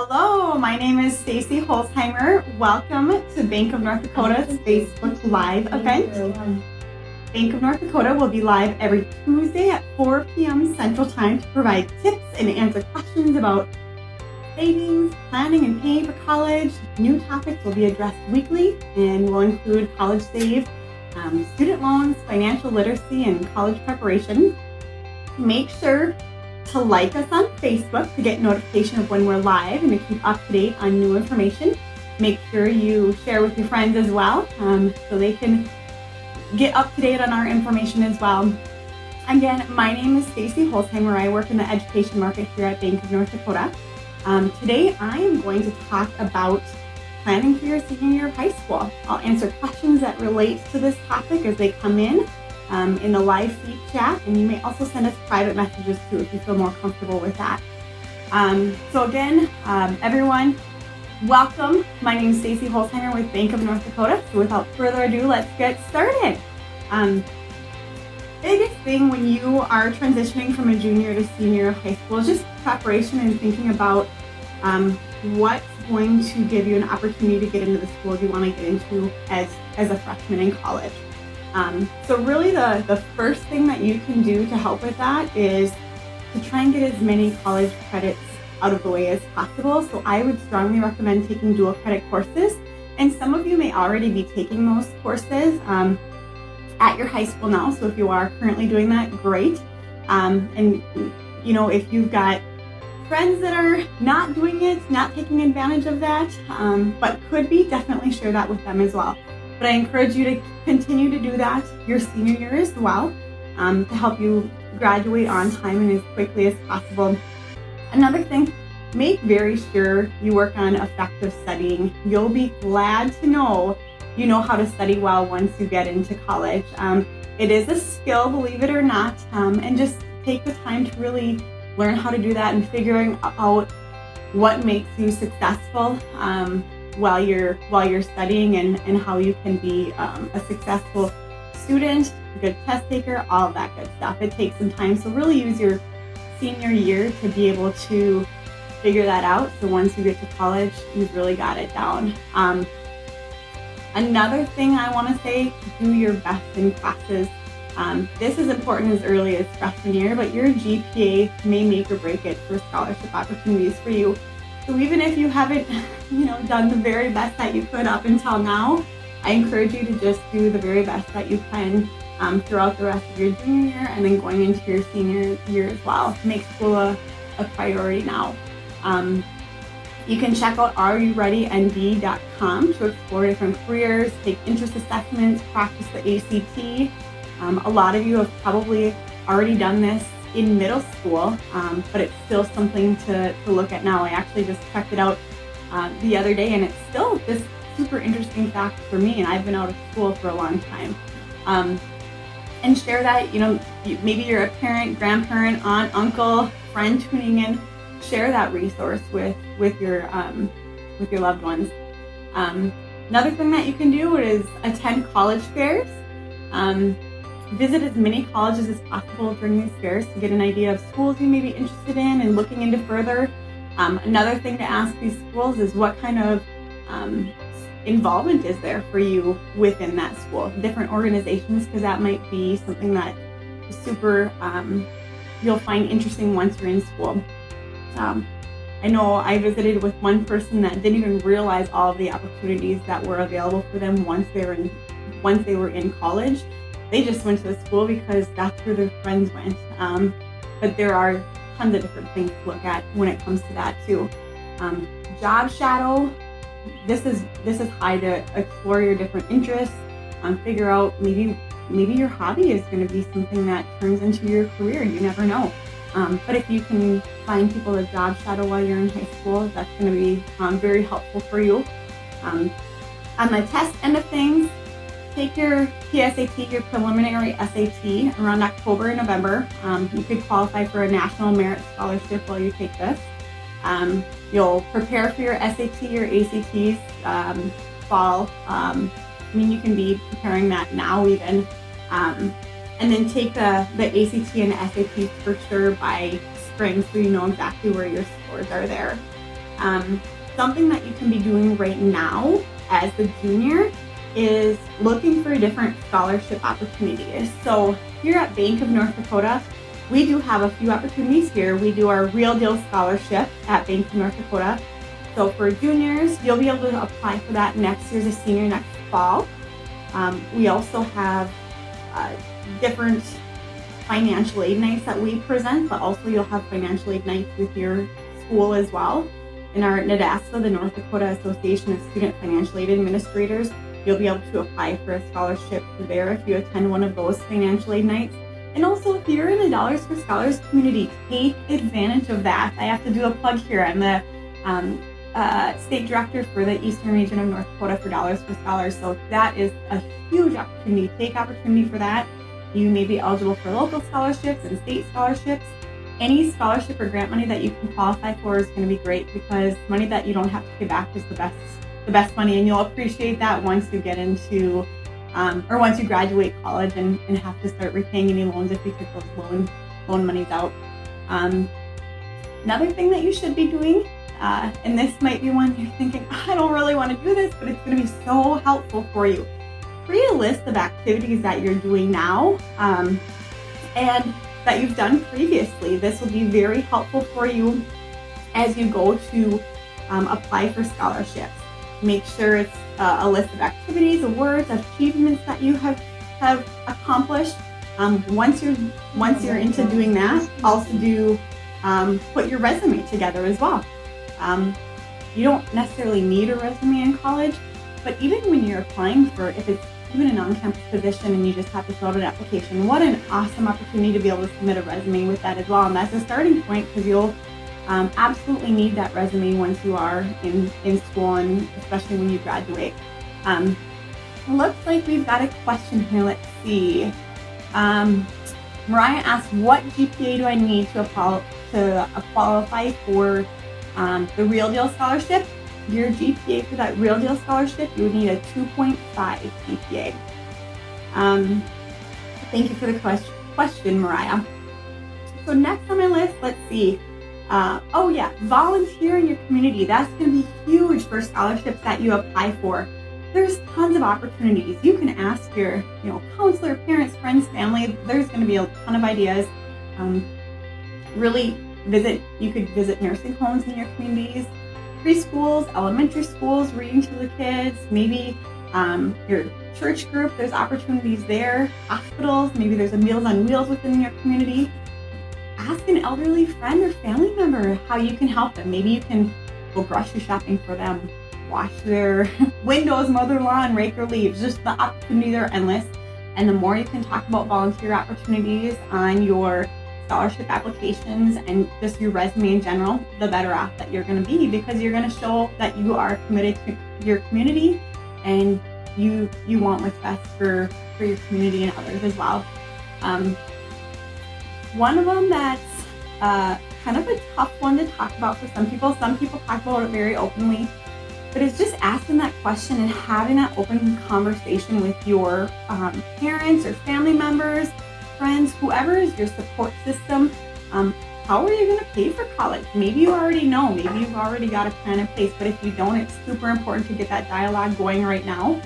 Hello, my name is Stacy Holzheimer. Welcome to Bank of North Dakota's Facebook Live event. Bank of North Dakota will be live every Tuesday at 4 p.m. Central Time to provide tips and answer questions about savings, planning, and paying for college. New topics will be addressed weekly and will include college save, student loans, financial literacy, and college preparation. Make sure to like us on Facebook to get notification of when we're live and to keep up to date on new information. Make sure you share with your friends as well so they can get up to date on our information as well. Again, my name is Stacy Holzheimer. I work in the education market here at Bank of North Dakota. Today I am going to talk about planning for your senior year of high school. I'll answer questions that relate to this topic as they come in the live feed chat, and you may also send us private messages too if you feel more comfortable with that. So again, everyone, welcome. My name is Stacy Holzheimer with Bank of North Dakota. So without further ado, let's get started. Biggest thing when you are transitioning from a junior to senior of high school is just preparation and thinking about what's going to give you an opportunity to get into the school you want to get into as a freshman in college. So really the first thing that you can do to help with that is to try and get as many college credits out of the way as possible. So I would strongly recommend taking dual credit courses, and some of you may already be taking those courses at your high school now. So if you are currently doing that, great. And you know, if you've got friends that are not doing it, not taking advantage of that, but could be, definitely share that with them as well. But I encourage you to continue to do that your senior year as well to help you graduate on time and as quickly as possible. Another thing, make very sure you work on effective studying. You'll be glad to know you know how to study well once you get into college. It is a skill, believe it or not, and just take the time to really learn how to do that and figuring out what makes you successful while you're studying and how you can be a successful student, a good test taker, all of that good stuff. It takes some time, so really use your senior year to be able to figure that out. So once you get to college, you've really got it down. Another thing I want to say, do your best in classes. This is important as early as freshman year, but your GPA may make or break it for scholarship opportunities for you. So even if you haven't, done the very best that you could up until now, I encourage you to just do the very best that you can throughout the rest of your junior year and then going into your senior year as well. Make school a priority now. You can check out areyoureadynd.com to explore different careers, take interest assessments, practice the ACT. A lot of you have probably already done this in middle school, but it's still something to look at now. I actually just checked it out the other day, and it's still this super interesting fact for me, and I've been out of school for a long time. And share that, maybe you're a parent, grandparent, aunt, uncle, friend tuning in, share that resource with your loved ones. Another thing that you can do is attend college fairs. Visit as many colleges as possible during these fairs to get an idea of schools you may be interested in and looking into further. Another thing to ask these schools is what kind of involvement is there for you within that school, different organizations, because that might be something that is super you'll find interesting once you're in school. I know I visited with one person that didn't even realize all of the opportunities that were available for them once they were in college. They just went to the school because that's where their friends went. But there are tons of different things to look at when it comes to that too. Job shadow. This is high to explore your different interests. Figure out maybe your hobby is going to be something that turns into your career. You never know. But if you can find people to job shadow while you're in high school, that's going to be very helpful for you. On the test end of things, take your PSAT, your preliminary SAT, around October and November. You could qualify for a National Merit Scholarship while you take this. You'll prepare for your SAT or ACTs fall. You can be preparing that now even. And then take the ACT and SATs for sure by spring so you know exactly where your scores are there. Something that you can be doing right now as a junior is looking for different scholarship opportunities. So here at Bank of North Dakota, we do have a few opportunities here. We do our Real Deal Scholarship at Bank of North Dakota. So for juniors, you'll be able to apply for that next year as a senior next fall. We also have different financial aid nights that we present, but also you'll have financial aid nights with your school as well. In our NADASA, the North Dakota Association of Student Financial Aid Administrators, you'll be able to apply for a scholarship there if you attend one of those financial aid nights. And also, if you're in the Dollars for Scholars community, take advantage of that. I have to do a plug here. I'm the state director for the Eastern region of North Dakota for Dollars for Scholars. So that is a huge opportunity. Take opportunity for that. You may be eligible for local scholarships and state scholarships. Any scholarship or grant money that you can qualify for is going to be great, because money that you don't have to pay back is the best money, and you'll appreciate that once you get into or once you graduate college and have to start repaying any loans if you took those loan monies out. Another thing that you should be doing, and this might be one you're thinking, I don't really want to do this, but it's going to be so helpful for you. Create a list of activities that you're doing now and that you've done previously. This will be very helpful for you as you go to apply for scholarships. Make sure it's a list of activities, awards, achievements that you have accomplished. Once you're into doing that, also do put your resume together as well. You don't necessarily need a resume in college, but even when you're applying for, if it's even an on-campus position and you just have to fill out an application, what an awesome opportunity to be able to submit a resume with that as well. And that's a starting point, because you'll absolutely need that resume once you are in school, and especially when you graduate. Looks like we've got a question here. Let's see. Mariah asked, what GPA do I need to qualify for the Real Deal Scholarship? Your GPA for that Real Deal Scholarship, you would need a 2.5 GPA. Thank you for the question, Mariah. So next on my list, let's see. Volunteer in your community. That's going to be huge for scholarships that you apply for. There's tons of opportunities. You can ask your, counselor, parents, friends, family. There's going to be a ton of ideas. You could visit nursing homes in your communities, preschools, elementary schools, reading to the kids, maybe your church group, there's opportunities there, hospitals, maybe there's a Meals on Wheels within your community. Ask an elderly friend or family member how you can help them. Maybe you can go grocery shopping for them, wash their windows, mow their lawn, rake their leaves. Just the opportunities are endless. And the more you can talk about volunteer opportunities on your scholarship applications and just your resume in general, the better off that you're going to be, because you're going to show that you are committed to your community and you want what's best for your community and others as well. One of them that's kind of a tough one to talk about for some people. Some people talk about it very openly, but it's just asking that question and having that open conversation with your parents or family members, friends, whoever is your support system. How are you going to pay for college? Maybe you already know, maybe you've already got a plan in place, but if you don't, it's super important to get that dialogue going right now.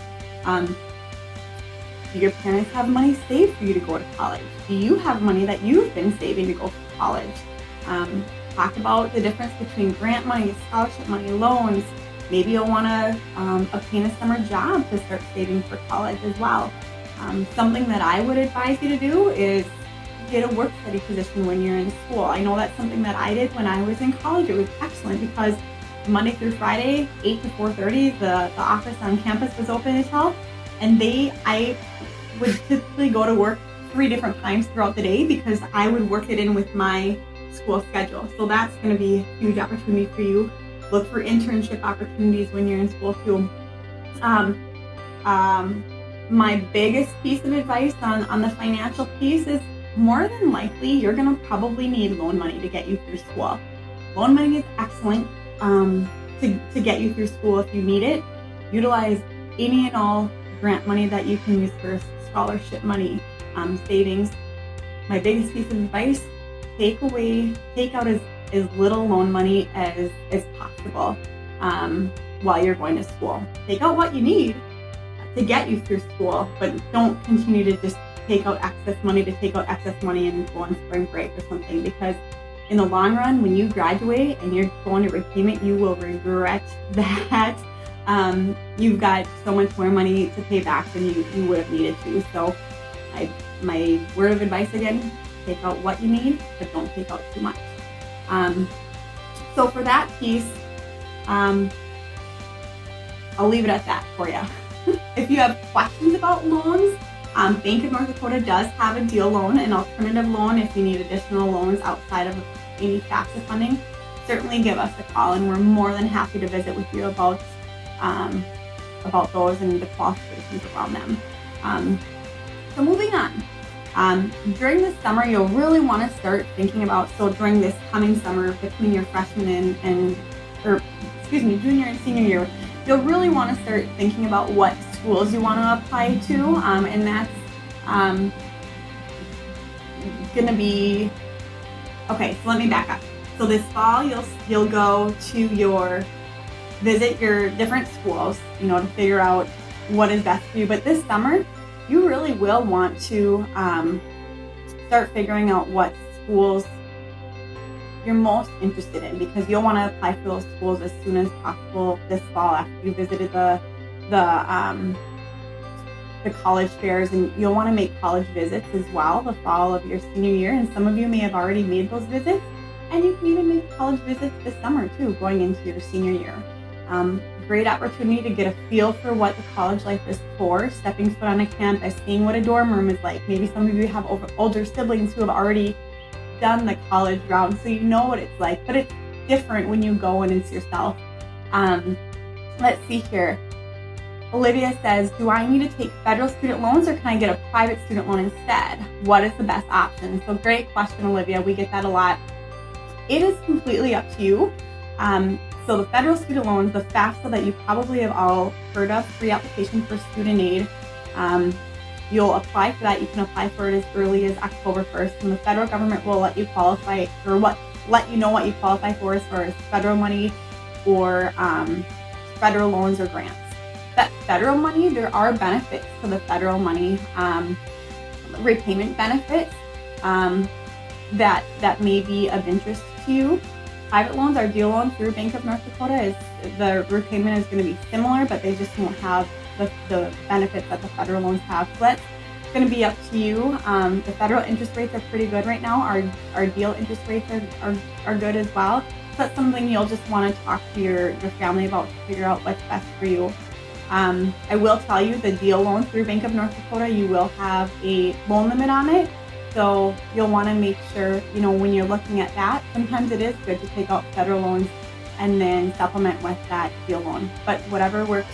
Do your parents have money saved for you to go to college? Do you have money that you've been saving to go to college? Talk about the difference between grant money, scholarship money, loans. Maybe you'll want to obtain a summer job to start saving for college as well. Something that I would advise you to do is get a work study position when you're in school. I know that's something that I did when I was in college. It was excellent because Monday through Friday, 8 to 4:30, the office on campus was open until, and I would typically go to work 3 different times throughout the day because I would work it in with my school schedule. So that's going to be a huge opportunity for you. Look for internship opportunities when you're in school too. My biggest piece of advice on the financial piece is more than likely you're going to probably need loan money to get you through school. Loan money is excellent to get you through school if you need it. Utilize any and all grant money that you can use for scholarship money, savings. My biggest piece of advice, take out as as little loan money as possible while you're going to school. Take out what you need to get you through school, but don't continue to just take out excess money and go on spring break or something, because in the long run, when you graduate and you're going to repayment, you will regret that. You've got so much more money to pay back than you would have needed to. So my word of advice again, take out what you need, but don't take out too much. So for that piece, I'll leave it at that for you. If you have questions about loans, Bank of North Dakota does have a deal loan, an alternative loan if you need additional loans outside of any FAFSA funding. Certainly give us a call, and we're more than happy to visit with you about those and the qualifications around them. So moving on. During the summer, you'll really want to start thinking about, so during this coming summer between your freshman junior and senior year, you'll really want to start thinking about what schools you want to apply to, and that's going to be, okay, so let me back up. So this fall, you'll go to visit your different schools, to figure out what is best for you. But this summer, you really will want to start figuring out what schools you're most interested in, because you'll want to apply for those schools as soon as possible this fall after you visited the college fairs, and you'll want to make college visits as well the fall of your senior year. And some of you may have already made those visits, and you can even make college visits this summer too, going into your senior year. Great opportunity to get a feel for what the college life is for, stepping foot on a campus, seeing what a dorm room is like. Maybe some of you have older siblings who have already done the college route, so you know what it's like, but it's different when you go and it's yourself. Let's see here. Olivia says, do I need to take federal student loans, or can I get a private student loan instead? What is the best option? So great question, Olivia. We get that a lot. It is completely up to you. So the federal student loans, the FAFSA that you probably have all heard of, free application for student aid, you'll apply for that. You can apply for it as early as October 1st, and the federal government will let you qualify, or let you know what you qualify for as far as federal money or federal loans or grants. That federal money, there are benefits to the federal money, repayment benefits that may be of interest to you. Private loans, our deal loan through Bank of North Dakota, the repayment is going to be similar, but they just won't have the benefits that the federal loans have. So that's going to be up to you. The federal interest rates are pretty good right now. Our deal interest rates are good as well. So that's something you'll just want to talk to your family about to figure out what's best for you. I will tell you, the deal loan through Bank of North Dakota, you will have a loan limit on it. So you'll want to make sure, when you're looking at that, sometimes it is good to take out federal loans and then supplement with that deal loan. But whatever works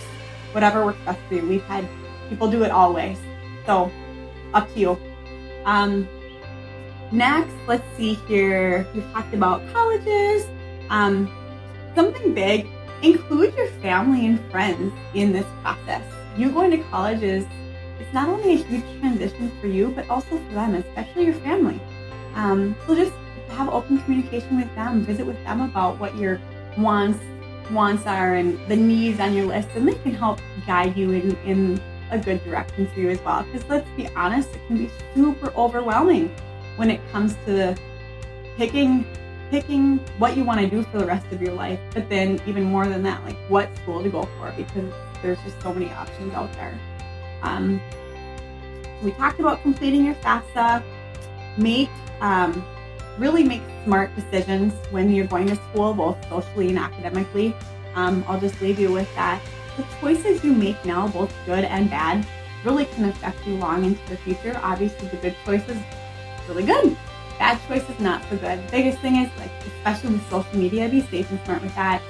best for you. We've had people do it all ways. So up to you. Next, let's see here. We've talked about colleges. Something big, include your family and friends in this process. You going to college it's not only a huge transition for you, but also for them, especially your family. So just have open communication with them, visit with them about what your wants are and the needs on your list, and they can help guide you in a good direction for you as well. Because let's be honest, it can be super overwhelming when it comes to picking what you want to do for the rest of your life, but then even more than that, like what school to go for, because there's just so many options out there. We talked about completing your FAFSA. Really make smart decisions when you're going to school, both socially and academically. I'll just leave you with that. The choices you make now, both good and bad, really can affect you long into the future. Obviously, the good choices, really good. Bad choices, not so good. The biggest thing is, especially with social media, be safe and smart with that.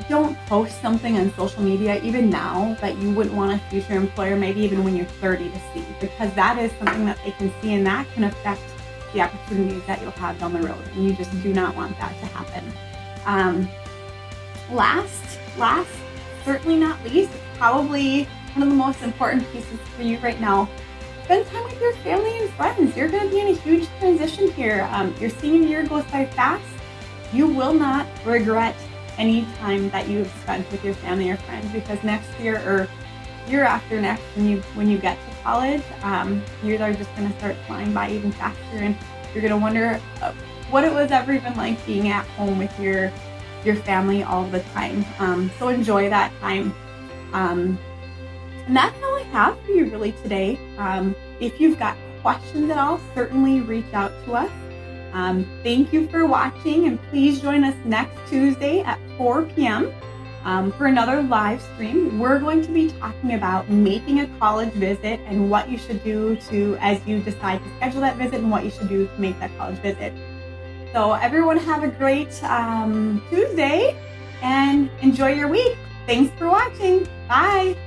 Don't post something on social media, even now, that you wouldn't want a future employer, maybe even when you're 30, to see, because that is something that they can see, and that can affect the opportunities that you'll have down the road, and you just do not want that to happen. Last, certainly not least, probably one of the most important pieces for you right now, spend time with your family and friends. You're going to be in a huge transition here. Your senior year goes by fast. you will not regret any time that you have spent with your family or friends, because next year or year after next, when you get to college, years are just going to start flying by even faster, and you're going to wonder what it was ever even like being at home with your family all the time. So enjoy that time. And that's all I have for you really today. If you've got questions at all, certainly reach out to us. Thank you for watching, and please join us next Tuesday at 4 p.m. For another live stream. We're going to be talking about making a college visit and what you should do as you decide to schedule that visit, and what you should do to make that college visit. So everyone have a great Tuesday and enjoy your week. Thanks for watching. Bye.